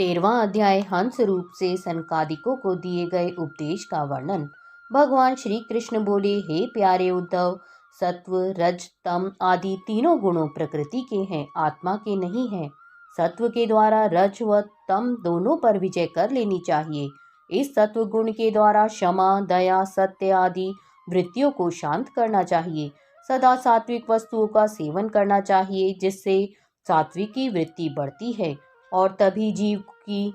13वां अध्याय हंस रूप से सनकादिकों को दिए गए उपदेश का वर्णन। भगवान श्री कृष्ण बोले, हे प्यारे उद्धव, सत्व रज तम आदि तीनों गुणों प्रकृति के हैं, आत्मा के नहीं हैं। सत्व के द्वारा रज व तम दोनों पर विजय कर लेनी चाहिए। इस सत्व गुण के द्वारा क्षमा, दया, सत्य आदि वृत्तियों को शांत करना चाहिए। सदा सात्विक वस्तुओं का सेवन करना चाहिए, जिससे सात्विकी वृत्ति बढ़ती है और तभी जीव की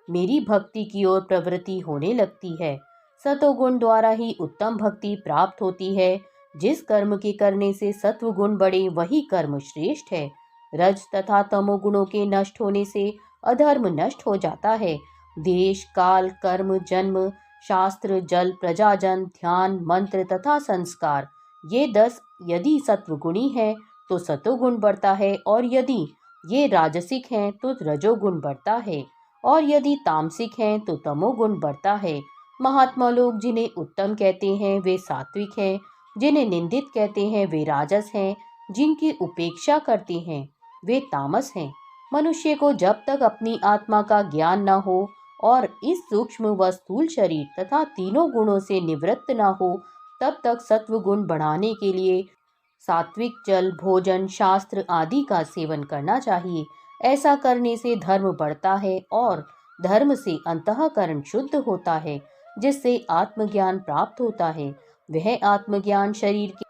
मेरी भक्ति की ओर प्रवृत्ति होने लगती है। सतोगुण द्वारा ही उत्तम भक्ति प्राप्त होती है। जिस कर्म के करने से सत्व गुण बढ़े वही कर्म श्रेष्ठ है। रज तथा तमोगुणों के नष्ट होने से अधर्म नष्ट हो जाता है। देश, काल, कर्म, जन्म, शास्त्र, जल, प्रजाजन, ध्यान, मंत्र तथा संस्कार, ये 10 यदि सत्वगुणी है तो सतोगुण बढ़ता है, और यदि ये राजसिक हैं तो रजोगुण बढ़ता है, और यदि तामसिक हैं तो तमोगुण बढ़ता है। महात्मा लोग जिन्हें उत्तम कहते हैं वे सात्विक हैं, जिन्हें निंदित कहते हैं वे राजस हैं, जिनकी उपेक्षा करते हैं वे तामस हैं। मनुष्य को जब तक अपनी आत्मा का ज्ञान न हो और इस सूक्ष्म व स्थूल शरीर तथा तीनों गुणों से निवृत्त न हो, तब तक सत्व गुण बढ़ाने के लिए सात्विक जल, भोजन, शास्त्र आदि का सेवन करना चाहिए। ऐसा करने से धर्म बढ़ता है और धर्म से अंतःकरण शुद्ध होता है, जिससे आत्मज्ञान प्राप्त होता है। वह आत्मज्ञान शरीर के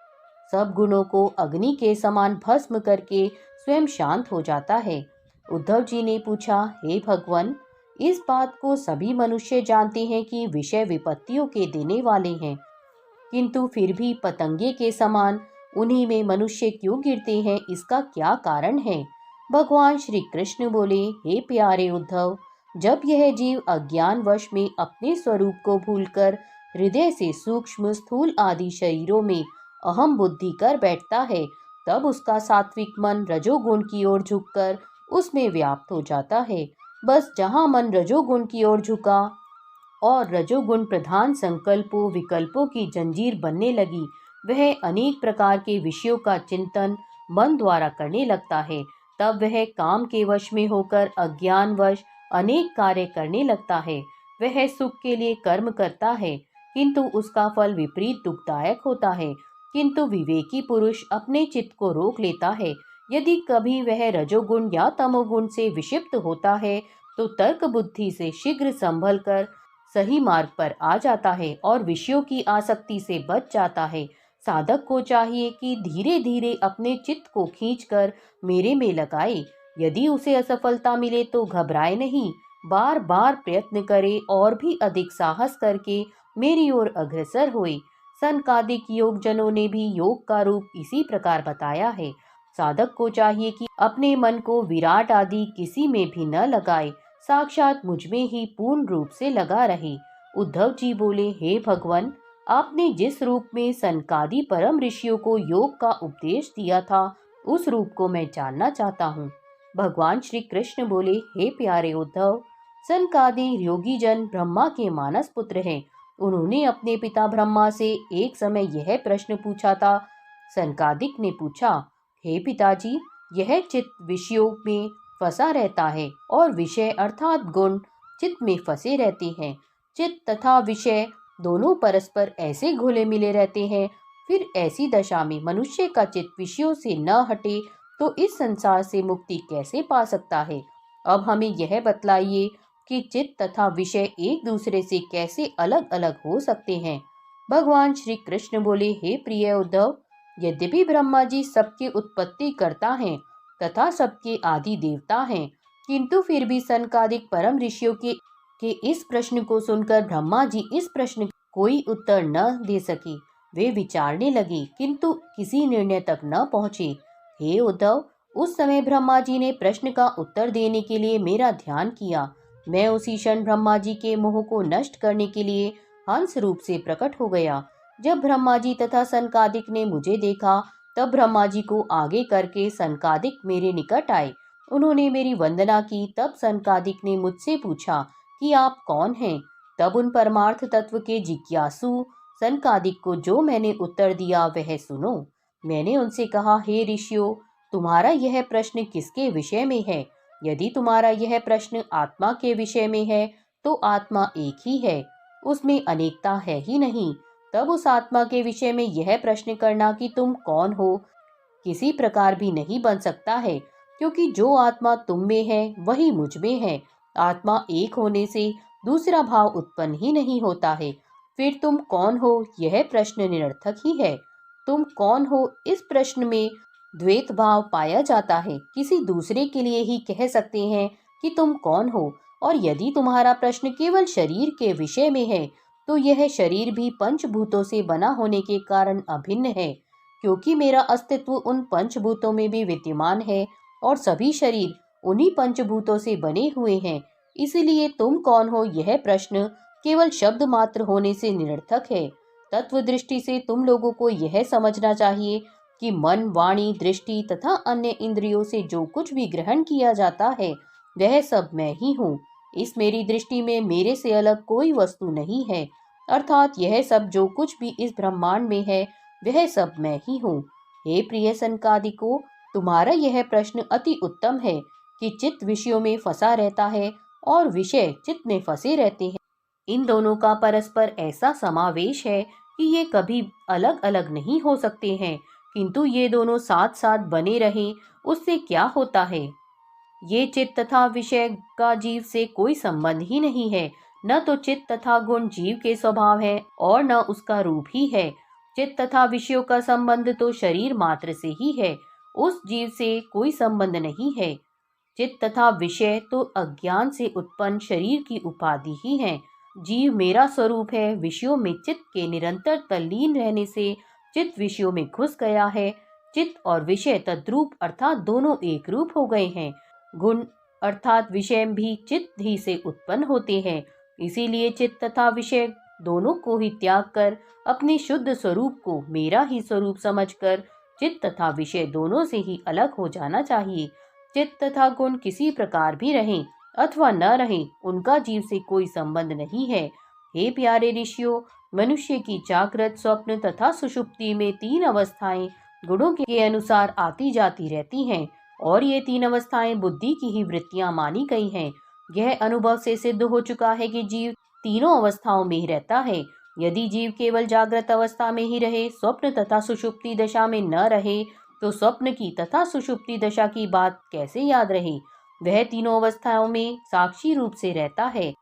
सब गुणों को अग्नि के समान भस्म करके स्वयं शांत हो जाता है। उद्धव जी ने पूछा, हे भगवान, इस बात को सभी मनुष्य जानते हैं कि विषय विपत्तियों के देने वाले हैं, किंतु फिर भी पतंगे के समान उन्हीं में मनुष्य क्यों गिरते हैं, इसका क्या कारण है? भगवान श्री कृष्ण बोले, हे प्यारे उद्धव, जब यह जीव अज्ञानवश में अपने स्वरूप को भूलकर हृदय से सूक्ष्म, स्थूल आदि शरीरों में अहम बुद्धि कर बैठता है, तब उसका सात्विक मन रजोगुण की ओर झुककर उसमें व्याप्त हो जाता है। बस जहाँ मन रजोगुण की ओर झुका और रजोगुण प्रधान संकल्पों विकल्पों की जंजीर बनने लगी, वह अनेक प्रकार के विषयों का चिंतन मन द्वारा करने लगता है। तब वह काम के वश में होकर अज्ञानवश अनेक कार्य करने लगता है। वह सुख के लिए कर्म करता है, किंतु उसका फल विपरीत दुखदायक होता है। किंतु विवेकी पुरुष अपने चित्त को रोक लेता है। यदि कभी वह रजोगुण या तमोगुण से विक्षिप्त होता है तो तर्क बुद्धि से शीघ्र संभल कर सही मार्ग पर आ जाता है और विषयों की आसक्ति से बच जाता है। साधक को चाहिए कि धीरे धीरे अपने चित्त को खींचकर मेरे में लगाए। यदि उसे असफलता मिले तो घबराए नहीं, बार बार प्रयत्न करे और भी अधिक साहस करके मेरी ओर अग्रसर होए। सनकादिक योगजनों ने भी योग का रूप इसी प्रकार बताया है। साधक को चाहिए कि अपने मन को विराट आदि किसी में भी न लगाए, साक्षात मुझ में ही पूर्ण रूप से लगा रहे। उद्धव जी बोले, हे भगवान, आपने जिस रूप में सनकादि परम ऋषियों को योग का उपदेश दिया था, उस रूप को मैं जानना चाहता हूँ। भगवान श्री कृष्ण बोले, हे प्यारे उद्धव, सनकादि योगी जन ब्रह्मा के मानस पुत्र हैं। उन्होंने अपने पिता ब्रह्मा से एक समय यह प्रश्न पूछा था। सनकादिक ने पूछा, हे पिताजी, यह चित्त विषयों में फंसा रहता है और विषय अर्थात गुण चित्त में फंसे रहते हैं। चित्त तथा विषय दोनों परस्पर ऐसे घुले मिले रहते हैं। फिर ऐसी दशा में मनुष्य का चित्त विषयों से न हटे तो इस संसार से मुक्ति कैसे पा सकता है? अब हमें यह बतलाइए कि चित्त तथा विषय एक दूसरे से कैसे अलग अलग हो सकते हैं। भगवान श्री कृष्ण बोले, हे प्रिय उद्धव, यद्यपि ब्रह्मा जी सबकी उत्पत्ति करता है तथा सबके आदि देवता हैं, किंतु फिर भी सनकादिक परम ऋषियों के इस प्रश्न को सुनकर ब्रह्मा जी इस प्रश्न कोई उत्तर न दे सके। वे विचारने लगे, किंतु किसी निर्णय तक न पहुँचे। हे उद्धव, उस समय ब्रह्मा जी ने प्रश्न का उत्तर देने के लिए मेरा ध्यान किया। मैं उसी क्षण ब्रह्मा जी के मोह को नष्ट करने के लिए हंस रूप से प्रकट हो गया। जब ब्रह्मा जी तथा सनकादिक ने मुझे देखा, तब ब्रह्मा जी को आगे करके सनकादिक मेरे निकट आए। उन्होंने मेरी वंदना की। तब सनकादिक ने मुझसे पूछा कि आप कौन हैं? तब उन परमार्थ तत्व के जिज्ञासु सनकादिक को जो मैंने उत्तर दिया वह सुनो। मैंने उनसे कहा, हे ऋषियों, तुम्हारा यह प्रश्न किसके विषय में है? यदि तुम्हारा यह प्रश्न आत्मा के विषय में है तो आत्मा एक ही है, उसमें अनेकता है ही नहीं। तब उस आत्मा के विषय में यह प्रश्न करना कि तुम कौन हो किसी प्रकार भी नहीं बन सकता है, क्योंकि जो आत्मा तुम में है वही मुझ में है। आत्मा एक होने से दूसरा भाव उत्पन्न ही नहीं होता है। फिर तुम कौन हो यह प्रश्न निरर्थक ही है। तुम कौन हो इस प्रश्न में द्वैत भाव पाया जाता है। किसी दूसरे के लिए ही कह सकते हैं कि तुम कौन हो, और यदि तुम्हारा प्रश्न केवल शरीर के विषय में है तो यह शरीर भी पंचभूतों से बना होने के कारण अभिन्न है, क्योंकि मेरा अस्तित्व उन पंचभूतों में भी विद्यमान है और सभी शरीर उन्हीं पंचभूतों से बने हुए हैं। इसलिए तुम कौन हो यह प्रश्न केवल शब्द मात्र होने से निरर्थक है। तत्व दृष्टि से तुम लोगों को यह समझना चाहिए कि मन, वाणी, दृष्टि तथा अन्य इंद्रियों से जो कुछ भी ग्रहण किया जाता है वह सब मैं ही हूँ। इस मेरी दृष्टि में मेरे से अलग कोई वस्तु नहीं है, अर्थात यह सब जो कुछ भी इस ब्रह्मांड में है वह सब मैं ही हूँ। हे प्रिय सनकादिको, तुम्हारा यह प्रश्न अति उत्तम है कि चित्त विषयों में फंसा रहता है और विषय चित्त में फंसे रहते हैं। इन दोनों का परस्पर ऐसा समावेश है कि ये कभी अलग अलग नहीं हो सकते हैं, किंतु ये दोनों साथ साथ बने रहें उससे क्या होता है। ये चित्त तथा विषय का जीव से कोई संबंध ही नहीं है। न तो चित्त तथा गुण जीव के स्वभाव है और न उसका रूप ही है। चित्त तथा विषयों का संबंध तो शरीर मात्र से ही है, उस जीव से कोई संबंध नहीं है। चित्त तथा विषय तो अज्ञान से उत्पन्न शरीर की उपाधि ही है। जीव मेरा स्वरूप है। विषयों में चित्त के निरंतर तल्लीन रहने से चित्त विषयों में घुस गया है। चित्त और विषय तद्रूप अर्थात दोनों एक रूप हो गए हैं। गुण अर्थात विषय भी चित्त ही से उत्पन्न होते हैं। इसीलिए चित्त तथा विषय दोनों को ही त्याग कर अपने शुद्ध स्वरूप को मेरा ही स्वरूप समझकर चित्त तथा विषय दोनों से ही अलग हो जाना चाहिए। चित्त तथा गुण किसी प्रकार भी रहें अथवा न रहें, उनका जीव से कोई संबंध नहीं है। हे प्यारे ऋषियों, मनुष्य की जागृत, स्वप्न तथा सुषुप्ति में तीन अवस्थाएं गुणों के अनुसार आती जाती रहती हैं, और ये तीन अवस्थाएं बुद्धि की ही वृत्तियां मानी गई हैं। यह अनुभव से सिद्ध हो चुका है कि जीव तीनों अवस्थाओं में ही रहता है। यदि जीव केवल जागृत अवस्था में ही रहे, स्वप्न तथा सुषुप्ति दशा में न रहे, तो स्वप्न की तथा सुषुप्ति दशा की बात कैसे याद रहे। वह तीनों अवस्थाओं में साक्षी रूप से रहता है।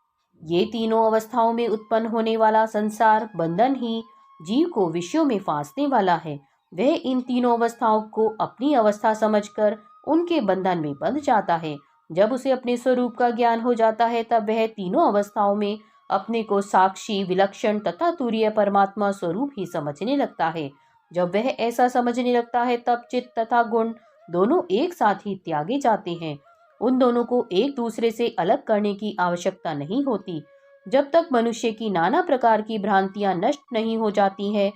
ये तीनों अवस्थाओं में उत्पन्न होने वाला संसार बंधन ही जीव को विषयों में फांसने वाला है। वह इन तीनों अवस्थाओं को अपनी अवस्था समझकर उनके बंधन में बंध जाता है। जब उसे अपने स्वरूप का ज्ञान हो जाता है तब वह तीनों अवस्थाओं में अपने को साक्षी, विलक्षण तथा तुरीय परमात्मा स्वरूप ही समझने लगता है। जब वह ऐसा समझने लगता है तब चित्त तथा गुण दोनों एक साथ ही त्यागे जाते हैं। उन दोनों को एक दूसरे से अलग करने की आवश्यकता नहीं होती। जब तक मनुष्य की नाना प्रकार की भ्रांतियां नष्ट नहीं हो जाती हैं,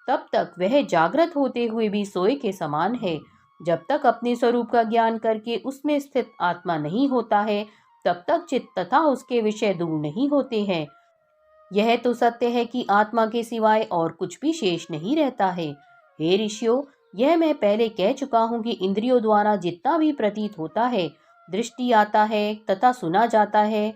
तब तक वह जागृत होते हुए भी सोए के समान है। जब तक अपने स्वरूप का ज्ञान करके उसमें स्थित आत्मा नहीं होता है, तब तक चित्त तथा उसके विषय दूर नहीं होते हैं। यह तो सत्य है कि आत्मा के सिवाय और कुछ भी शेष नहीं रहता है। हे ऋषियों, यह मैं पहले कह चुका हूँ कि इंद्रियों द्वारा जितना भी प्रतीत होता है, दृष्टि आता है तथा सुना जाता है,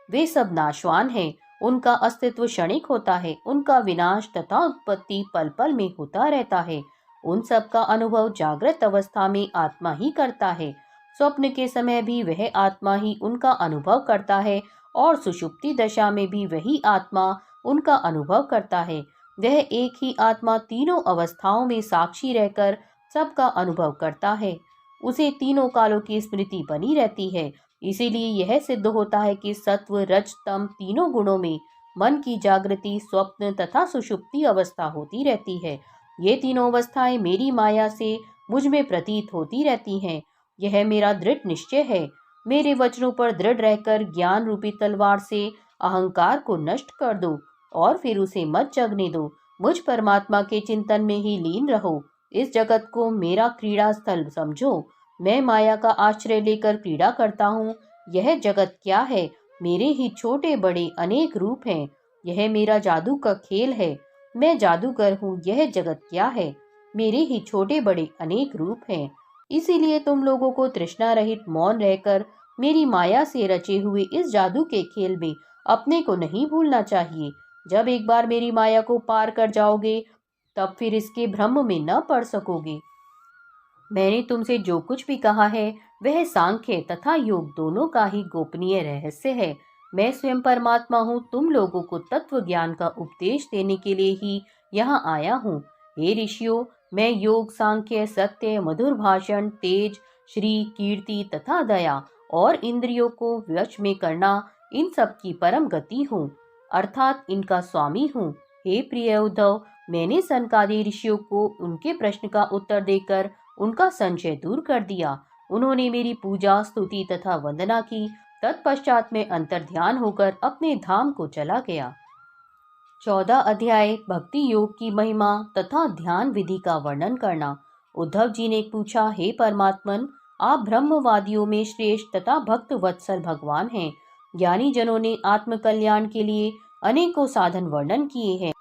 वे सब नाशवान हैं। उनका अस्तित्व क्षणिक होता है। उनका विनाश तथा उत्पत्ति पल पल में होता रहता है। उन सब का अनुभव जागृत अवस्था में आत्मा ही करता है। स्वप्न के समय भी वह आत्मा ही उनका अनुभव करता है और सुषुप्ति दशा में भी वही आत्मा उनका अनुभव करता है। वह एक ही आत्मा तीनों अवस्थाओं में साक्षी रहकर सबका अनुभव करता है। उसे तीनों कालों की स्मृति बनी रहती है। इसीलिए यह सिद्ध होता है कि सत्व, रज, तम तीनों गुणों में मन की जागृति, स्वप्न तथा सुषुप्ति अवस्था होती रहती है। ये तीनों अवस्थाएं मेरी माया से मुझ में प्रतीत होती रहती हैं। यह मेरा दृढ़ निश्चय है। मेरे वचनों पर दृढ़ रहकर ज्ञान रूपी तलवार से अहंकार को नष्ट कर दो और फिर उसे मत जगने दो। मुझ परमात्मा के चिंतन में ही लीन रहो। इस जगत को मेरा क्रीड़ा स्थल समझो। मैं माया का आश्रय लेकर क्रीड़ा करता हूँ। यह जगत क्या है? मेरे ही छोटे बड़े अनेक रूप हैं। यह मेरा जादू का खेल है। मैं जादूगर हूँ। यह जगत क्या है? मेरे ही छोटे बड़े अनेक रूप हैं। इसीलिए तुम लोगों को तृष्णा रहित मौन रहकर मेरी माया से रचे हुए इस जादू के खेल में अपने को नहीं भूलना चाहिए। जब एक बार मेरी माया को पार कर जाओगे तब फिर इसके भ्रम में न पड़ सकोगे। मैंने तुमसे जो कुछ भी कहा है वह सांख्य तथा योग दोनों का ही गोपनीय रहस्य है। मैं स्वयं परमात्मा हूँ, तुम लोगों को तत्व ज्ञान का उपदेश देने के लिए ही यहाँ आया हूँ। हे ऋषियों, मैं योग, सांख्य, सत्य, मधुर भाषण, तेज, श्री, कीर्ति तथा दया और इंद्रियों को वश में करना, इन सब की परम गति हूँ, अर्थात इनका स्वामी हूँ। हे प्रिय उद्धव, मैंने सनकादि ऋषियों को उनके प्रश्न का उत्तर देकर उनका संशय दूर कर दिया। उन्होंने मेरी पूजा, स्तुति तथा वंदना की। तत्पश्चात में अंतर्ध्यान होकर अपने धाम को चला गया। 14 अध्याय भक्ति योग की महिमा तथा ध्यान विधि का वर्णन करना। उद्धव जी ने पूछा, हे परमात्मन, आप ब्रह्मवादियों में श्रेष्ठ तथा भक्त वत्सल भगवान हैं। ज्ञानी जनों ने आत्म कल्याण के लिए अनेकों साधन वर्णन किए हैं,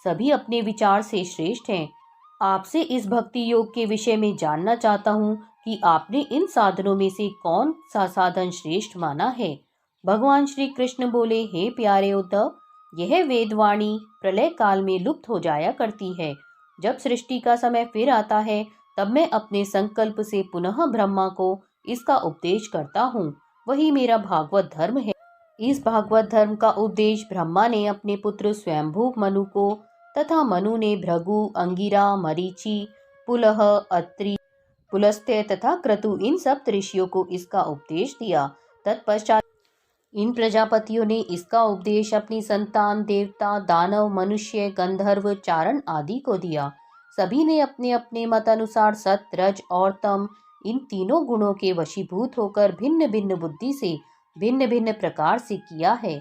सभी अपने विचार से श्रेष्ठ हैं। आपसे इस भक्ति योग के विषय में जानना चाहता हूँ कि आपने इन साधनों में से कौन सा साधन श्रेष्ठ माना है। भगवान श्री कृष्ण बोले, हे प्यारे उद्धव, यह वेदवाणी प्रलय काल में लुप्त हो जाया करती है। जब सृष्टि का समय फिर आता है तब मैं अपने संकल्प से पुनः ब्रह्मा को इसका उपदेश करता हूँ। वही मेरा भागवत धर्म है। इस भागवत धर्म का उपदेश ब्रह्मा ने अपने पुत्र स्वयंभू मनु को तथा मनु ने भृगु, अंगिरा, मरीचि, पुलह, अत्रि, पुलस्त्य तथा क्रतु इन सब ऋषियों को इसका उपदेश दिया। तत्पश्चात इन प्रजापतियों ने इसका उपदेश अपनी संतान, देवता, दानव, मनुष्य, गंधर्व, चारण आदि को दिया। सभी ने अपने अपने मत अनुसार सत, रज और तम इन तीनों गुणों के वशीभूत होकर भिन्न भिन्न बुद्धि से भिन्न भिन्न प्रकार से किया है।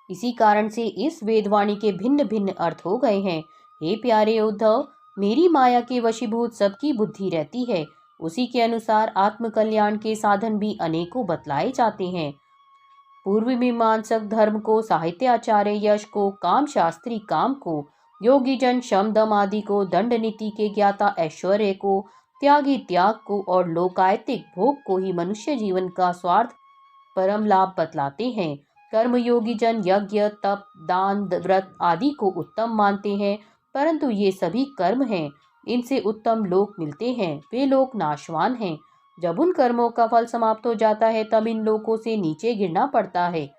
इसी कारण से इस वेदवाणी के भिन्न भिन्न अर्थ हो गए हैं। हे प्यारे उद्धव, मेरी माया के वशीभूत सबकी बुद्धि रहती है। उसी के अनुसार आत्म कल्याण के साधन भी अनेकों बतलाए जाते हैं। पूर्व मीमांसक धर्म को, साहित्याचार्य यश को, काम शास्त्री काम को, योगी जन शम दम आदि को, दंड नीति के ज्ञाता ऐश्वर्य को, त्यागी त्याग को और लोकायतिक भोग को ही मनुष्य जीवन का स्वार्थ परम लाभ बतलाते हैं। कर्मयोगी जन यज्ञ, तप, दान, व्रत आदि को उत्तम मानते हैं, परंतु ये सभी कर्म हैं, इनसे उत्तम लोक मिलते हैं, वे लोक नाशवान हैं। जब उन कर्मों का फल समाप्त हो जाता है तब इन लोकों से नीचे गिरना पड़ता है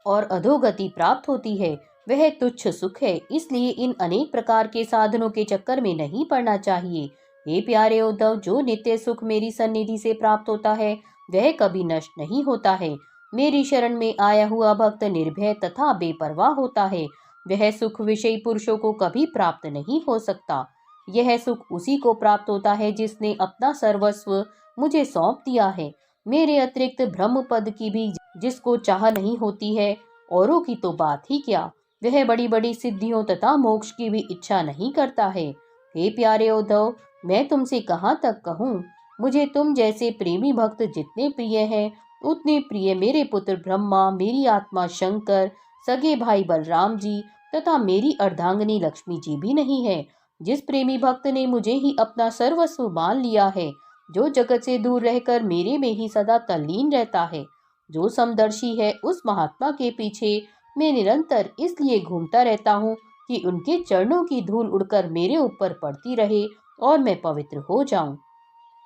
और अधोगति प्राप्त होती है। वह तुच्छ सुख है, इसलिए इन अनेक प्रकार के साधनों के चक्कर में नहीं पड़ना चाहिए। हे प्यारे उद्धव, जो नित्य सुख मेरी सन्निधि से प्राप्त होता है वह कभी नष्ट नहीं होता है। मेरी शरण में आया हुआ भक्त निर्भय तथा बेपरवाह होता है। वह सुख विषयी पुरुषों को कभी प्राप्त नहीं हो सकता। यह सुख उसी को प्राप्त होता है जिसने अपना सर्वस्व मुझे सौंप दिया है। मेरे अतिरिक्त ब्रह्म पद की भी जिसको चाह नहीं होती है, औरों की तो बात ही क्या, वह बड़ी बड़ी सिद्धियों तथा मोक्ष की भी इच्छा नहीं करता है। हे प्यारे उद्धव, मैं तुमसे कहाँ तक कहूँ, मुझे तुम जैसे प्रेमी भक्त जितने प्रिय हैं उतने प्रिय मेरे पुत्र ब्रह्मा, मेरी आत्मा शंकर, सगे भाई बलराम जी तथा मेरी अर्धांगिनी लक्ष्मी जी भी नहीं है। जिस प्रेमी भक्त ने मुझे ही अपना सर्वस्व मान लिया है, जो जगत से दूर रहकर मेरे में ही सदा तल्लीन रहता है, जो समदर्शी है, उस महात्मा के पीछे मैं निरंतर इसलिए घूमता रहता हूँ कि उनके चरणों की धूल उड़कर मेरे ऊपर पड़ती रहे और मैं पवित्र हो जाऊं।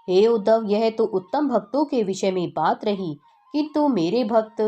हे उद्धव, यह तो उत्तम भक्तों के विषय में बात रही, किंतु मेरे भक्त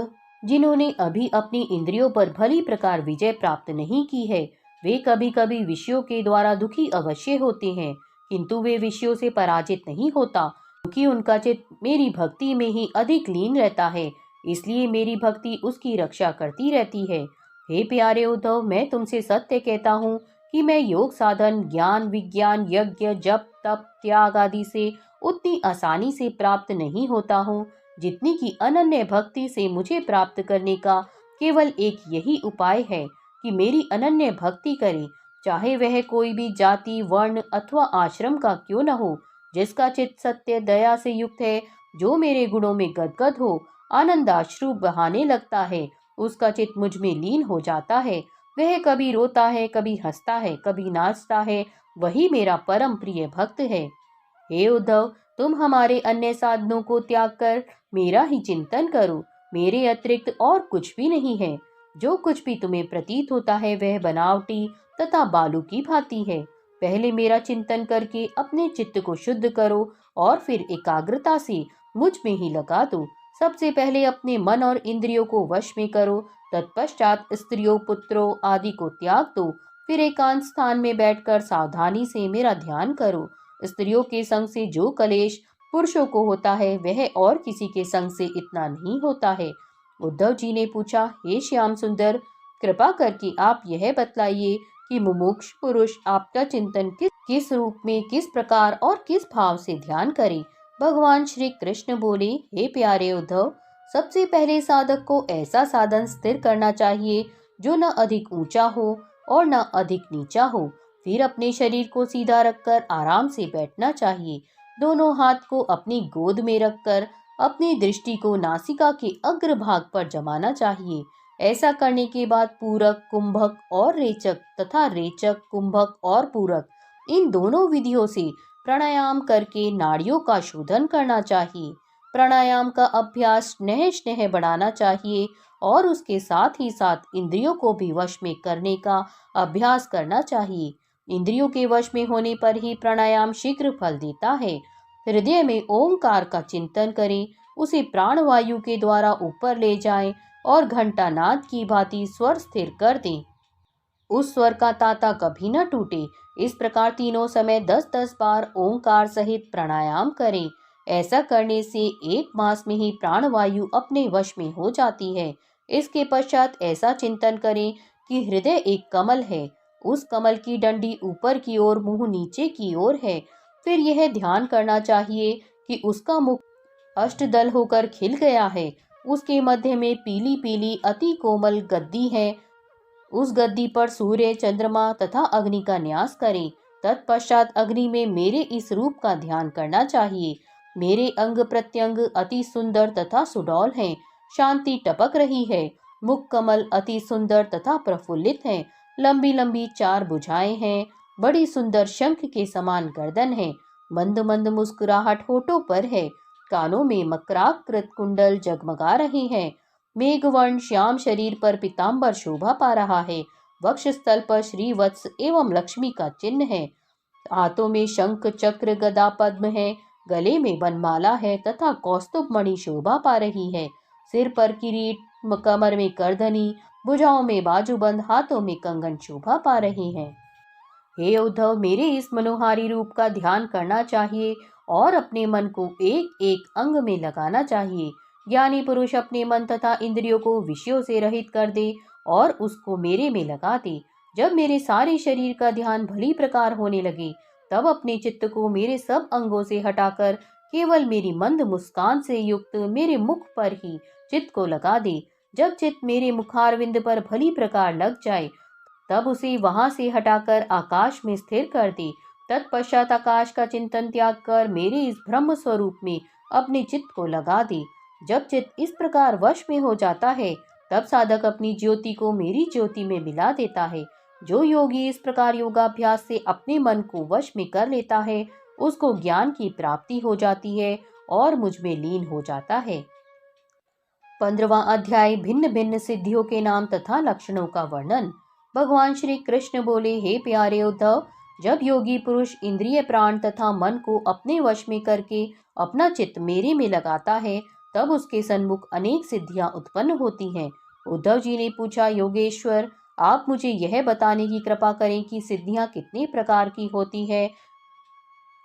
जिन्होंने अभी अपनी इंद्रियों पर भली प्रकार विजय प्राप्त नहीं की है, वे कभी कभी विषयों के द्वारा दुखी अवश्य होते हैं, किंतु वे विषयों से पराजित नहीं होता, क्योंकि उनका चित्त मेरी भक्ति में ही अधिक लीन रहता है। इसलिए मेरी भक्ति उसकी रक्षा करती रहती है। हे प्यारे उद्धव, मैं तुमसे सत्य कहता हूँ कि मैं योग साधन, ज्ञान, विज्ञान, यज्ञ, जप, तप, त्याग आदि से उतनी आसानी से प्राप्त नहीं होता हूँ जितनी कि अनन्य भक्ति से मुझे प्राप्त करने का केवल एक यही उपाय है कि मेरी अनन्य भक्ति करे, चाहे वह कोई भी जाति, वर्ण अथवा आश्रम का क्यों न हो। जिसका चित्त सत्य दया से युक्त है, जो मेरे गुणों में गदगद हो, आनंदाश्रु बहाने लगता है, उसका चित्त मुझ में लीन हो जाता है। वह कभी रोता है, कभी हंसता है, कभी नाचता है, वही मेरा परम प्रिय भक्त है। हे उद्धव, तुम हमारे अन्य साधनों को त्याग कर मेरा ही चिंतन करो। मेरे अतिरिक्त और कुछ भी नहीं है। जो कुछ भी तुम्हें प्रतीत होता है वह बनावटी तथा बालू की भांति है। पहले मेरा चिंतन करके अपने चित्त को शुद्ध करो और फिर एकाग्रता से मुझ में ही लगा दो। सबसे पहले अपने मन और इंद्रियों को वश में करो, तत्पश्चात स्त्रियों पुत्रों आदि को त्याग दो। फिर एकांत स्थान में बैठकर सावधानी से मेरा ध्यान करो। स्त्रियों के संग से जो कलेश पुरुषों को होता है वह और किसी के संग से इतना नहीं होता है। उद्धव जी ने पूछा, हे श्याम सुंदर, कृपा करके आप यह बतलाइए कि मुमुक्ष पुरुष आपका चिंतन किस रूप में, किस प्रकार और किस भाव से ध्यान करे। भगवान श्री कृष्ण बोले, हे प्यारे उद्धव, सबसे पहले साधक को ऐसा साधन स्थिर करना चाहिए जो न अधिक ऊंचा हो और न अधिक नीचा हो। फिर अपने शरीर को सीधा रखकर आराम से बैठना चाहिए। दोनों हाथ को अपनी गोद में रखकर अपनी दृष्टि को नासिका के अग्रभाग पर जमाना चाहिए। ऐसा करने के बाद पूरक, कुंभक और रेचक तथा रेचक, कुंभक और पूरक, इन दोनों विधियों से प्राणायाम करके नाड़ियों का शोधन करना चाहिए। प्राणायाम का अभ्यास स्नेह स्नेह बढ़ाना चाहिए और उसके साथ ही साथ इंद्रियों को भी वश में करने का अभ्यास करना चाहिए। इंद्रियों के वश में होने पर ही प्राणायाम शीघ्र फल देता है। हृदय में ओंकार का चिंतन करें, उसे प्राणवायु के द्वारा ऊपर ले जाएं और घंटानाद की भांति स्वर स्थिर कर दें। उस स्वर का ताता कभी न टूटे। इस प्रकार तीनों समय 10-10 बार ओंकार सहित प्राणायाम करें। ऐसा करने से 1 मास में ही प्राणवायु अपने वश में हो जाती है। इसके पश्चात ऐसा चिंतन करें कि हृदय एक कमल है। उस कमल की डंडी ऊपर की ओर, मुंह नीचे की ओर है। फिर यह ध्यान करना चाहिए कि उसका मुख अष्टदल होकर खिल गया है। उसके मध्य में पीली पीली अति कोमल गद्दी है। उस गद्दी पर सूर्य, चंद्रमा तथा अग्नि का न्यास करें। तत्पश्चात अग्नि में मेरे इस रूप का ध्यान करना चाहिए। मेरे अंग प्रत्यंग अति सुंदर तथा सुडौल हैं। शांति टपक रही है। मुख कमल अति सुंदर तथा प्रफुल्लित है। लंबी लंबी 4 भुजाएं हैं। बड़ी सुंदर शंख के समान गर्दन है। मंद मंद मुस्कुराहट होठों पर है। कानों में मकराकृत कुंडल जगमगा रहे हैं। मेघवर्ण श्याम शरीर पर पीतांबर शोभा पा रहा है। वक्ष स्थल पर श्रीवत्स एवं लक्ष्मी का चिन्ह है। हाथों में शंख चक्र गदा पद्म है। गले में वनमाला है तथा कौस्तुभ मणि शोभा पा रही है। सिर पर किरीट, कमर में करधनी, भुजाओं में बाजूबंद, हाथों में कंगन शोभा पा रहे हैं। हे उद्धव, मेरे इस मनोहारी रूप का ध्यान करना चाहिए और अपने मन को एक एक अंग में लगाना चाहिए। ज्ञानी पुरुष अपने मन तथा इंद्रियों को विषयों से रहित कर दे और उसको मेरे में लगा दे। जब मेरे सारे शरीर का ध्यान भली प्रकार होने लगे, तब अपने चित्त को मेरे सब अंगों से हटाकर केवल मेरी मंद मुस्कान से युक्त मेरे मुख पर ही चित्त को लगा दे। जब चित्त मेरे मुखारविंद पर भली प्रकार लग जाए, तब उसे वहां से हटाकर आकाश में स्थिर कर दे। तत्पश्चात आकाश का चिंतन त्याग कर मेरे इस ब्रह्म स्वरूप में अपने चित्त को लगा दे। जब चित्त इस प्रकार वश में हो जाता है, तब साधक अपनी ज्योति को मेरी ज्योति में मिला देता है। जो योगी इस प्रकार योगाभ्यास से अपने मन को वश में कर लेता है, उसको ज्ञान की प्राप्ति हो जाती है और मुझ में लीन हो जाता है। 15वां अध्याय, भिन्न भिन्न सिद्धियों के नाम तथा लक्षणों का वर्णन। भगवान श्री कृष्ण बोले, हे प्यारे उद्धव, जब योगी पुरुष इंद्रिय, प्राण तथा मन को अपने वश में करके अपना चित्त मेरे में लगाता है, तब उसके सन्मुख अनेक सिद्धियां उत्पन्न होती हैं। उद्धव जी ने पूछा, योगेश्वर, आप मुझे यह बताने की कृपा करें कि सिद्धियां कितने प्रकार की होती है,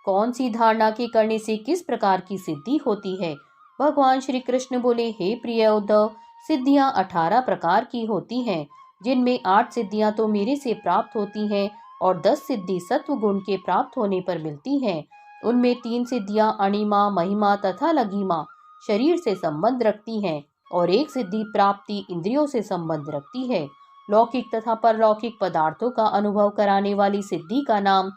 कौन सी धारणा के करने से किस प्रकार की सिद्धि होती है। भगवान श्री कृष्ण बोले, हे प्रिय उद्धव, सिद्धियां 18 प्रकार की होती हैं, जिनमें 8 सिद्धियां तो मेरे से प्राप्त होती हैं और 10 सिद्धि सत्व गुण के प्राप्त होने पर मिलती हैं। उनमें 3 सिद्धियां अणिमा, महिमा तथा लघिमा शरीर से संबंध रखती हैं और 1 सिद्धि प्राप्ति इंद्रियों से संबंध रखती है। लौकिक तथा परलौकिक पदार्थों का अनुभव कराने वाली सिद्धि का नाम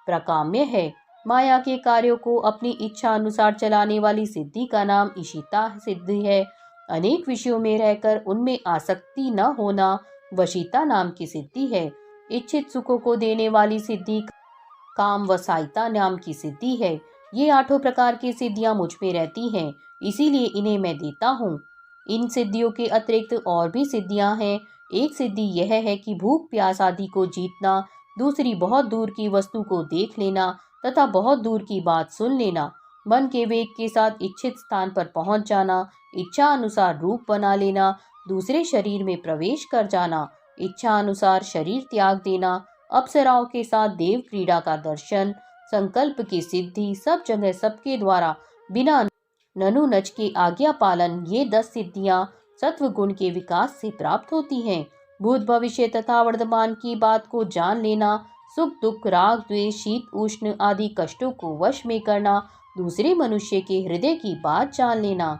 प्रकाम्य है। माया के कार्यों को अपनी इच्छा अनुसार चलाने वाली सिद्धि का नाम इशिता सिद्धि है। अनेक विषयों में रहकर उनमें आसक्ति न होना वशीता नाम की सिद्धि है। इच्छित सुखों को देने वाली सिद्धि काम वसायता नाम की सिद्धि है। ये 8 प्रकार की सिद्धियां मुझ में रहती हैं, इसीलिए इन्हें मैं देता हूँ। इन सिद्धियों के अतिरिक्त और भी सिद्धियां हैं। एक सिद्धि यह है कि भूख प्यास आदि को जीतना, दूसरी बहुत दूर की वस्तु को देख लेना तथा बहुत दूर की बात सुन लेना, मन के वेग के साथ इच्छित स्थान पर पहुंच जाना, इच्छा अनुसार रूप बना लेना, दूसरे शरीर में प्रवेश कर जाना, इच्छा अनुसार शरीर त्याग देना, अप्सराओं के साथ देव क्रीड़ा का दर्शन, संकल्प की सिद्धि, सब जगह सबके द्वारा बिना ननु नच के आज्ञा पालन, ये 10 सिद्धियां सत्व गुण के विकास से प्राप्त होती हैं। भूत भविष्य तथा वर्तमान की बात को जान लेना, सुख दुख राग द्वेष शीत उष्ण आदि कष्टों को वश में करना, दूसरे मनुष्य के हृदय की बात जान लेना,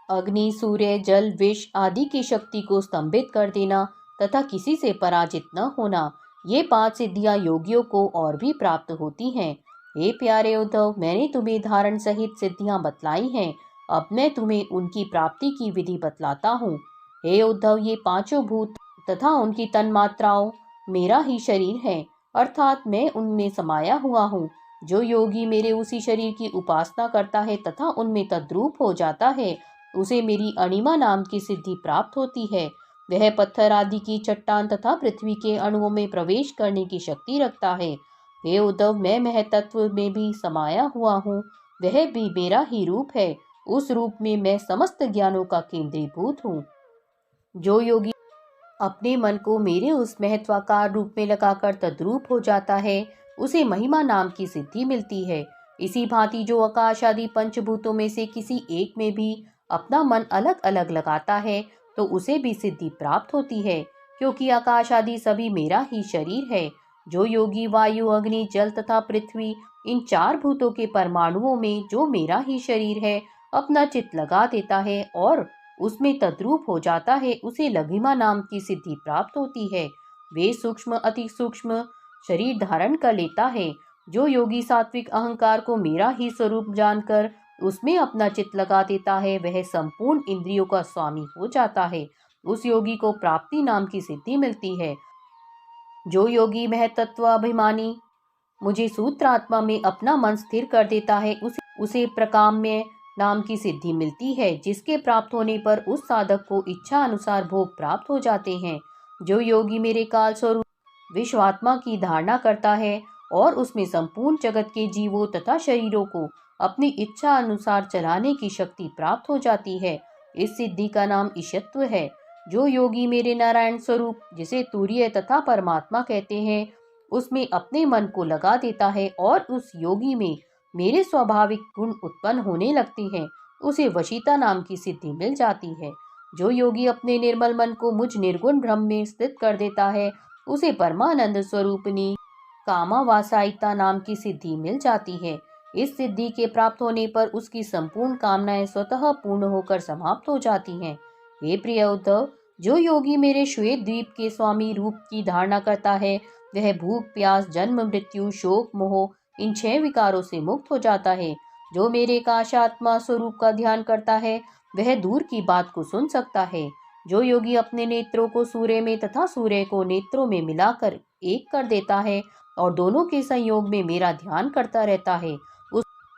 अग्नि सूर्य जल विष आदि की शक्ति को स्तंभित कर देना तथा किसी से पराजित न होना, ये 5 सिद्धियां योगियों को और भी प्राप्त होती हैं। हे प्यारे उद्धव, मैंने तुम्हें धारण सहित सिद्धियां बतलाई हैं। अब मैं तुम्हें उनकी प्राप्ति की विधि बतलाता हूँ। हे उद्धव, ये 5 भूत तथा उनकी तन्मात्राओं मेरा ही शरीर है, अर्थात मैं उनमें समाया हुआ हूँ। जो योगी मेरे उसी शरीर की उपासना करता है तथा उनमें तद्रूप हो जाता है, उसे मेरी अणिमा नाम की सिद्धि प्राप्त होती है। वह पत्थर आदि की चट्टान तथा पृथ्वी के अणुओं में प्रवेश करने की शक्ति रखता है। हे उद्धव, मैं महतत्व में भी समाया हुआ हूँ, वह भी मेरा ही रूप है। उस रूप में मैं समस्त ज्ञानों का केंद्रीभूत हूँ। जो योगी अपने मन को मेरे उस महत्वाकार रूप में लगाकर तद्रूप हो जाता है, उसे महिमा नाम की सिद्धि मिलती है। इसी भांति जो आकाश आदि पंचभूतों में से किसी एक में भी अपना मन अलग अलग लगाता है, तो उसे भी सिद्धि प्राप्त होती है, क्योंकि आकाश आदि सभी मेरा ही शरीर है। जो योगी वायु अग्नि जल तथा पृथ्वी, इन 4 भूतों के परमाणुओं में जो मेरा ही शरीर है, अपना चित्त लगा देता है और उसमें तद्रूप हो जाता है, उसे लघिमा नाम की सिद्धि प्राप्त होती है। वे सूक्ष्म अति सूक्ष्म शरीर धारण कर लेता है। जो योगी सात्विक अहंकार को मेरा ही स्वरूप जानकर उसमें अपना चित्त लगा देता है, वह संपूर्ण इंद्रियों का स्वामी हो जाता है। उस योगी को प्राप्ति नाम की सिद्धि मिलती है। जो योगी महतत्वाभिमानी मुझे सूत्रात्मा में अपना मन स्थिर कर देता है, उसे प्रकाम्य नाम की सिद्धि मिलती है, जिसके प्राप्त होने पर उस साधक को इच्छा अनुसार भोग प्राप्त हो जाते हैं। जो योगी मेरे काल स्वरूप विश्वात्मा की धारणा करता है और उसमें संपूर्ण जगत के जीवों तथा शरीरों को अपनी इच्छा अनुसार चलाने की शक्ति प्राप्त हो जाती है, इस सिद्धि का नाम ईशत्व है। जो योगी मेरे नारायण स्वरूप, जिसे तुरीय तथा परमात्मा कहते हैं, उसमें अपने मन को लगा देता है और उस योगी में मेरे स्वाभाविक गुण उत्पन्न होने लगते हैं, उसे वशीता नाम की सिद्धि मिल जाती है। जो योगी अपने निर्मल मन को मुझ निर्गुण ब्रह्म में स्थित कर देता है, उसे परमानंद स्वरूपिणी कामावासायिता नाम की सिद्धि मिल जाती है। इस सिद्धि के प्राप्त होने पर उसकी संपूर्ण कामनाएं स्वतः पूर्ण होकर समाप्त हो जाती हैं। हे प्रिय उद्धव, जो योगी मेरे श्वेत द्वीप के स्वामी रूप की धारणा करता है, वह भूख प्यास जन्म मृत्यु शोक मोह इन 6 विकारों से मुक्त हो जाता है। जो मेरे काशात्मा स्वरूप का ध्यान करता है, वह दूर की बात को सुन सकता है। जो योगी अपने नेत्रों को सूर्य में तथा सूर्य को नेत्रों में मिलाकर एक कर देता है और दोनों के संयोग में मेरा ध्यान करता रहता है,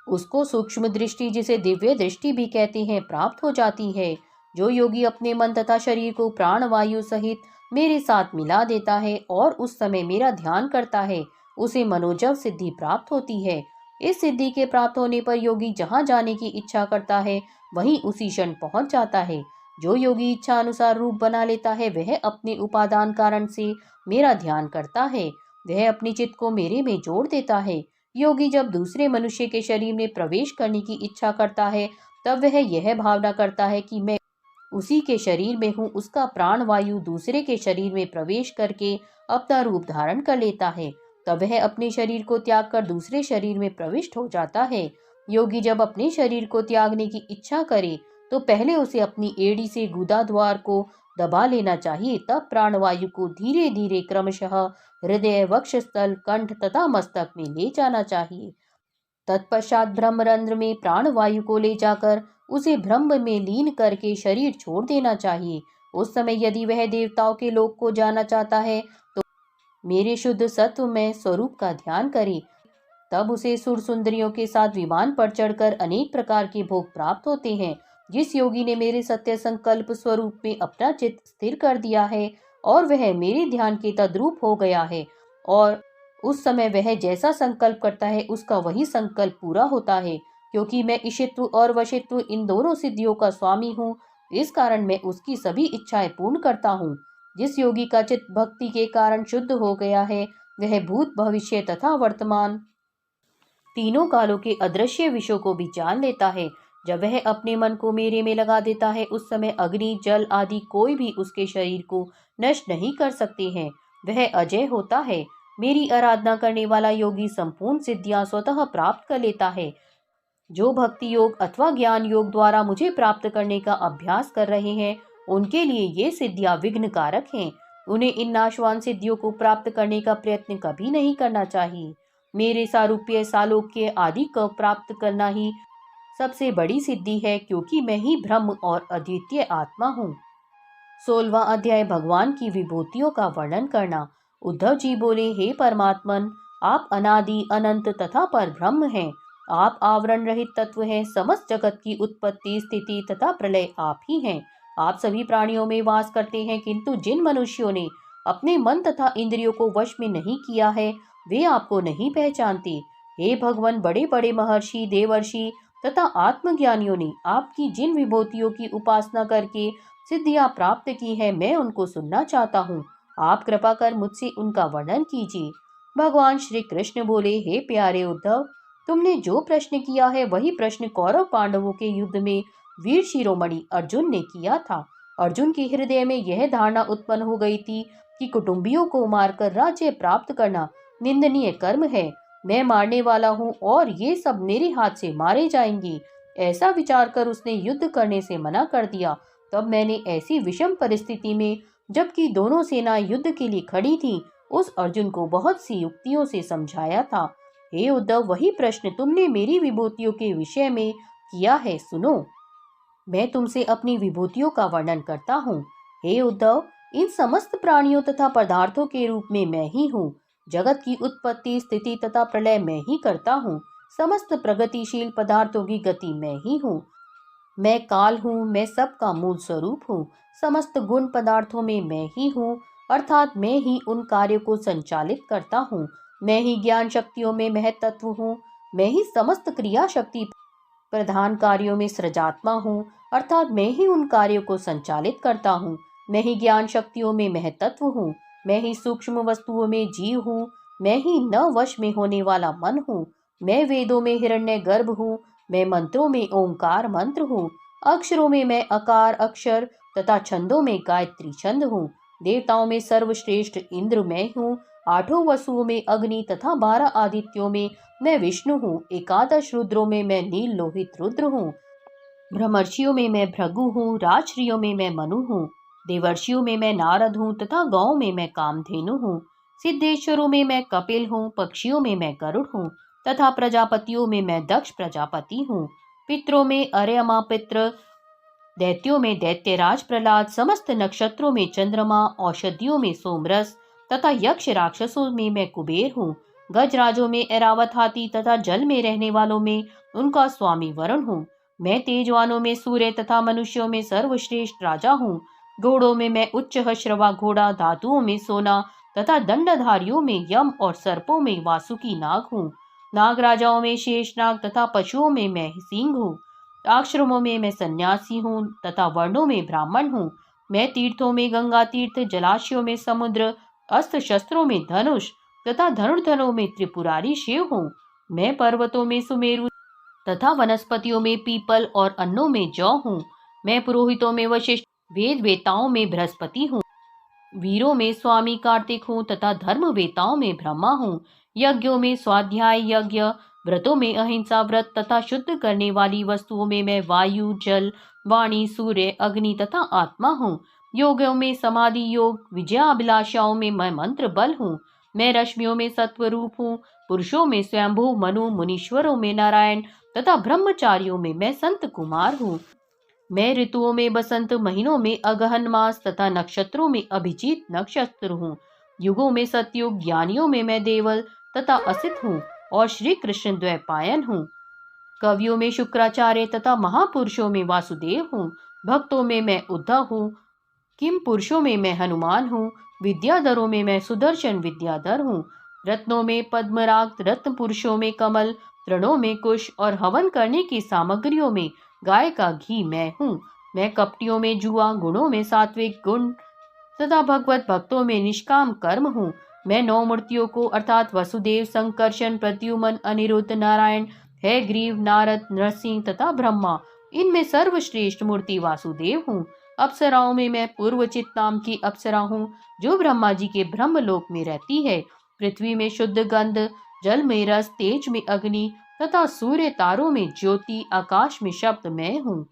उसको सूक्ष्म दृष्टि, जिसे दिव्य दृष्टि भी कहते हैं, प्राप्त हो जाती है। जो योगी अपने मन तथा शरीर को प्राण वायु सहित मेरे साथ मिला देता है और उस समय मेरा ध्यान करता है, उसे मनोजव सिद्धि प्राप्त होती है। इस सिद्धि के प्राप्त होने पर योगी जहाँ जाने की इच्छा करता है, वहीं उसी क्षण पहुंच जाता है। जो योगी इच्छा अनुसार रूप बना लेता है, वह अपने उपादान कारण से मेरा ध्यान करता है, वह अपने चित्त को मेरे में जोड़ देता है। योगी जब दूसरे मनुष्य के शरीर में प्रवेश करने की इच्छा करता है, तब वह यह भावना करता है कि मैं उसी के शरीर में हूँ। उसका प्राण वायु दूसरे के शरीर में प्रवेश करके अपना रूप धारण कर लेता है, तब वह अपने शरीर को त्याग कर दूसरे शरीर में प्रविष्ट हो जाता है। योगी जब अपने शरीर को त्यागने की इच्छा करे, तो पहले उसे अपनी एड़ी से गुदा द्वार को दबा लेना चाहिए, तब प्राणवायु को धीरे धीरे क्रमशः हृदय वक्षस्थल कंठ तथा मस्तक में ले जाना चाहिए। तत्पश्चात ब्रह्मरंध्र में प्राणवायु को ले जाकर उसे ब्रह्म में लीन करके शरीर छोड़ देना चाहिए। उस समय यदि वह देवताओं के लोक को जाना चाहता है, तो मेरे शुद्ध सत्व में स्वरूप का ध्यान करे। तब उसे सुर सुंदरियों के साथ विमान पर चढ़कर अनेक प्रकार के भोग प्राप्त होते हैं। जिस योगी ने मेरे सत्य संकल्प स्वरूप में अपना चित्त स्थिर कर दिया है और वह मेरे ध्यान के तद्रूप हो गया है, और उस समय वह जैसा संकल्प करता है उसका वही संकल्प पूरा होता है। क्योंकि मैं ईशित्व और वशित्व इन दोनों सिद्धियों का स्वामी हूँ, इस कारण मैं उसकी सभी इच्छाएं पूर्ण करता हूँ। जिस योगी का चित्त भक्ति के कारण शुद्ध हो गया है, वह भूत भविष्य तथा वर्तमान तीनों कालों के अदृश्य विषयों को भी जान लेता है। जब वह अपने मन को मेरे में लगा देता है, उस समय अग्नि जल आदि कोई भी उसके शरीर को नष्ट नहीं कर सकते हैं। वह अजय होता है। मेरी आराधना करने वाला योगी संपूर्ण सिद्धियां स्वतः प्राप्त कर लेता है। जो भक्ति योग अथवा ज्ञान योग द्वारा मुझे प्राप्त करने का अभ्यास कर रहे हैं, उनके लिए ये सिद्धियां विघ्न कारक हैं। उन्हें इन नाशवान सिद्धियों को प्राप्त करने का प्रयत्न कभी नहीं करना चाहिए। मेरे सारूप्य सालोक्य आदि को प्राप्त करना ही सबसे बड़ी सिद्धि है, क्योंकि मैं ही ब्रह्म और अद्वितीय आत्मा हूँ। 16वां अध्याय भगवान की विभूतियों का वर्णन करना। उद्धव जी बोले, हे परमात्मन, आप अनादि अनंत तथा परब्रह्म हैं। आप आवरण रहित तत्व हैं। समस्त जगत की उत्पत्ति स्थिति तथा प्रलय आप ही हैं। आप सभी प्राणियों में वास करते हैं, किंतु जिन मनुष्यों ने अपने मन तथा इंद्रियों को वश में नहीं किया है, वे आपको नहीं पहचानते। हे भगवान, बड़े बड़े महर्षि देवर्षि तथा आत्मज्ञानियों ने आपकी जिन विभूतियों की उपासना करके सिद्धियां प्राप्त की है, मैं उनको सुनना चाहता हूँ। आप कृपा कर मुझसे उनका वर्णन कीजिए। भगवान श्री कृष्ण बोले, हे प्यारे उद्धव, तुमने जो प्रश्न किया है वही प्रश्न कौरव पांडवों के युद्ध में वीर शिरोमणि अर्जुन ने किया था। अर्जुन के हृदय में यह धारणा उत्पन्न हो गई थी कि कुटुंबियों को मारकर राज्य प्राप्त करना निंदनीय कर्म है। मैं मारने वाला हूँ और ये सब मेरे हाथ से मारे जाएंगे। ऐसा विचार कर उसने युद्ध करने से मना कर दिया। तब मैंने ऐसी विषम परिस्थिति में, जबकि दोनों सेनाएं युद्ध के लिए खड़ी थीं, उस अर्जुन को बहुत सी युक्तियों से समझाया था। हे उद्धव, वही प्रश्न तुमने मेरी विभूतियों के विषय में किया है, सुनो। मैं तुमसे अपनी विभूतियों का वर्णन करता हूँ। हे उद्धव, इन समस्त प्राणियों तथा पदार्थों के रूप में मैं ही हूँ। जगत की उत्पत्ति स्थिति तथा प्रलय मैं ही करता हूँ। समस्त प्रगतिशील पदार्थों की गति मैं ही हूँ। मैं काल हूँ, मैं सबका मूल स्वरूप हूँ। समस्त गुण पदार्थों में मैं ही हूँ, अर्थात मैं ही उन कार्यों को संचालित करता हूँ। मैं ही ज्ञान शक्तियों में महत्त्व हूँ। मैं ही समस्त क्रिया शक्ति प्रधान कार्यों में सृजात्मा हूँ, अर्थात मैं ही उन कार्यों को संचालित करता हूँ। मैं ही ज्ञान शक्तियों में महत्त्व हूँ। मैं ही सूक्ष्म वस्तुओं में जीव हूँ। मैं ही न वश में होने वाला मन हूँ। मैं वेदों में हिरण्य गर्भ हूँ। मैं मंत्रों में ओंकार मंत्र हूँ। अक्षरों में मैं अकार अक्षर तथा छंदों में गायत्री छंद हूँ। देवताओं में सर्वश्रेष्ठ इंद्र मैं हूँ। 8 वसुओं में अग्नि तथा 12 आदित्यों में मैं विष्णु हूँ। 11 रुद्रों में मैं नील लोहित रुद्र हूँ। ब्रह्मर्षियों में मैं भृगु हूँ। राजश्रियों में मैं मनु हूँ। देवर्षियों में मैं नारद हूँ तथा गौं में मैं कामधेनु हूँ। सिद्धेश्वरों में मैं कपिल हूँ। पक्षियों में मैं गरुड़ हूँ तथा प्रजापतियों में मैं दक्ष प्रजापति हूँ। पितरों में अर्यमा पित्र, दैत्यों में दैत्यराज प्रहलाद, समस्त नक्षत्रों में चंद्रमा, औषधियों में सोमरस तथा यक्ष राक्षसों में मैं कुबेर हूँ। गजराजों में ऐरावत हाथी तथा जल में रहने वालों में उनका स्वामी वरुण हूँ। मैं तेजवानों में सूर्य तथा मनुष्यों में सर्वश्रेष्ठ राजा हूँ। घोड़ों में मैं उच्च श्रवा घोड़ा, धातुओं में सोना तथा दंडधारियों में यम और सर्पों में वासुकी नाग हूँ। नाग राजाओं में शेषनाग तथा पशुओं में मैं सिंह हूँ। आश्रमों में मैं सन्यासी हूँ तथा वर्णों में ब्राह्मण हूँ। मैं तीर्थों में गंगा तीर्थ, जलाशयों में समुद्र, अस्त्र शस्त्रों में धनुष तथा धनुर्धरों में त्रिपुरारी शिव हूँ। मैं पर्वतों में सुमेरु तथा वनस्पतियों में पीपल और अन्नों में जौ हूँ। मैं पुरोहितों में वशिष्ठ, वेद वेताओं में बृहस्पति हूँ। वीरों में स्वामी कार्तिक हूँ तथा धर्म वेताओं में ब्रह्मा हूँ। यज्ञों में स्वाध्याय यज्ञ, व्रतों में अहिंसा व्रत तथा शुद्ध करने वाली वस्तुओं में मैं वायु, जल, वाणी, सूर्य, अग्नि तथा आत्मा हूँ। योगों में समाधि योग, विजयाभिलाषाओं में मैं मंत्र बल हूँ। मैं रश्मियों में सत्वरूप हूँ। पुरुषों में स्वयंभू मनु, मुनीश्वरों में नारायण तथा ब्रह्मचारियों में मैं संत कुमार हूँ। मैं ऋतुओं में बसंत, महीनों में अगहन मास तथा नक्षत्रों में अभिजीत नक्षत्र हूँ। युगों में सतयुग, ज्ञानियों में मैं देवल तथा असित हूँ। और श्री कृष्ण द्वैपायन हूँ। कवियों में शुक्राचार्य तथा महापुरुषों में वासुदेव हूँ। भक्तों में मैं उद्धव हूँ। किम पुरुषों में मैं हनुमान हूँ। विद्याधरों में मैं सुदर्शन विद्याधर हूँ। रत्नों में पद्मराग, रत्न पुरुषों में कमल, तृणों में कुश और हवन करने की सामग्रियों में गाय का घी मैं हूँ। मैं कपटियों में जुआ, गुणों में सात्विक गुण तथा भगवत भक्तों में निष्काम कर्म हूँ। मैं 9 मूर्तियों को अर्थात वसुदेव, संकर्षण, प्रद्युमन, अनिरुद्ध, नारायण, हयग्रीव, नारद, नरसिंह तथा ब्रह्मा, इनमें सर्वश्रेष्ठ मूर्ति वासुदेव हूँ। अप्सराओं में मैं पूर्वचित नाम की अप्सरा हूँ, जो ब्रह्मा जी के ब्रह्मलोक में रहती है। पृथ्वी में शुद्ध गंध, जल में रस, तेज में अग्नि तथा सूर्य तारों में ज्योति, आकाश में शब्द मैं हूँ।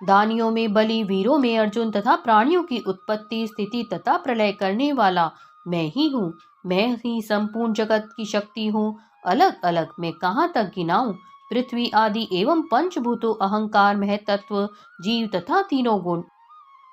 दानियों में बलि, वीरों में अर्जुन तथा प्राणियों की उत्पत्ति, स्थिति तथा प्रलय करने वाला मैं ही हूँ। मैं ही संपूर्ण जगत की शक्ति हूँ। अलग अलग मैं कहाँ तक गिनाऊं। पृथ्वी आदि एवं पंचभूतों, अहंकार, महतत्व, जीव तथा तीनों गुण,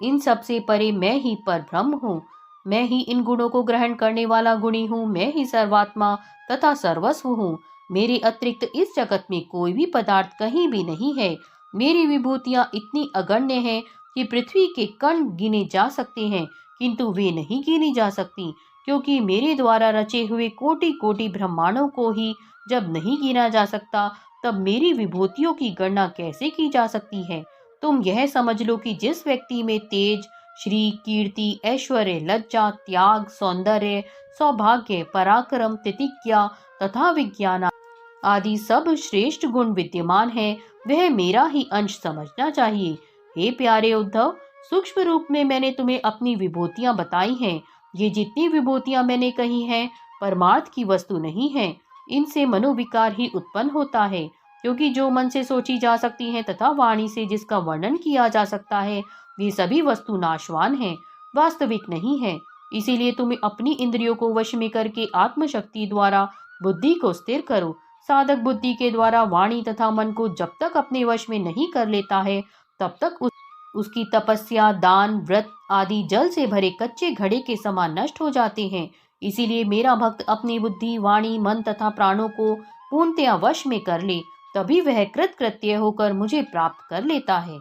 इन सब से परे मैं ही पर ब्रह्म हूँ। मैं ही इन गुणों को ग्रहण करने वाला गुणी हूँ। मैं ही सर्वात्मा तथा सर्वस्व हूँ। मेरे अतिरिक्त इस जगत में कोई भी पदार्थ कहीं भी नहीं है। मेरी विभूतियाँ इतनी अगण्य हैं कि पृथ्वी के कण गिने जा सकते हैं, किंतु वे नहीं गिनी जा सकती, क्योंकि मेरे द्वारा रचे हुए कोटि कोटि ब्रह्मांडों को ही जब नहीं गिना जा सकता, तब मेरी विभूतियों की गणना कैसे की जा सकती है। तुम यह समझ लो कि जिस व्यक्ति में तेज, श्री, कीर्ति, ऐश्वर्य, लज्जा, त्याग, सौंदर्य, सौभाग्य, पराक्रम, तितिज्ञा तथा विज्ञान आदि सब श्रेष्ठ गुण विद्यमान है, वह मेरा ही अंश समझना चाहिए। हे प्यारे उद्धव, सूक्ष्म रूप में मैंने तुम्हें अपनी विभूतियां बताई हैं। ये जितनी विभूतियां मैंने कही हैं, परमार्थ की वस्तु नहीं है। इनसे मनोविकार ही उत्पन्न होता है, क्योंकि जो मन से सोची जा सकती है तथा वाणी से जिसका वर्णन किया जा सकता है, वे सभी वस्तु नाशवान हैं, वास्तविक नहीं है। इसीलिए तुम्हें अपनी इंद्रियों को वश में करके आत्मशक्ति द्वारा बुद्धि को स्थिर करो। साधक बुद्धि के द्वारा वाणी तथा मन को जब तक अपने वश में नहीं कर लेता है, तब तक उसकी तपस्या, दान, व्रत आदि जल से भरे कच्चे घड़े के समान नष्ट हो जाते हैं। इसीलिए मेरा भक्त अपनी बुद्धि, वाणी, मन तथा प्राणों को पूर्णतया वश में कर ले, तभी वह कृतकृत्य होकर मुझे प्राप्त कर लेता है।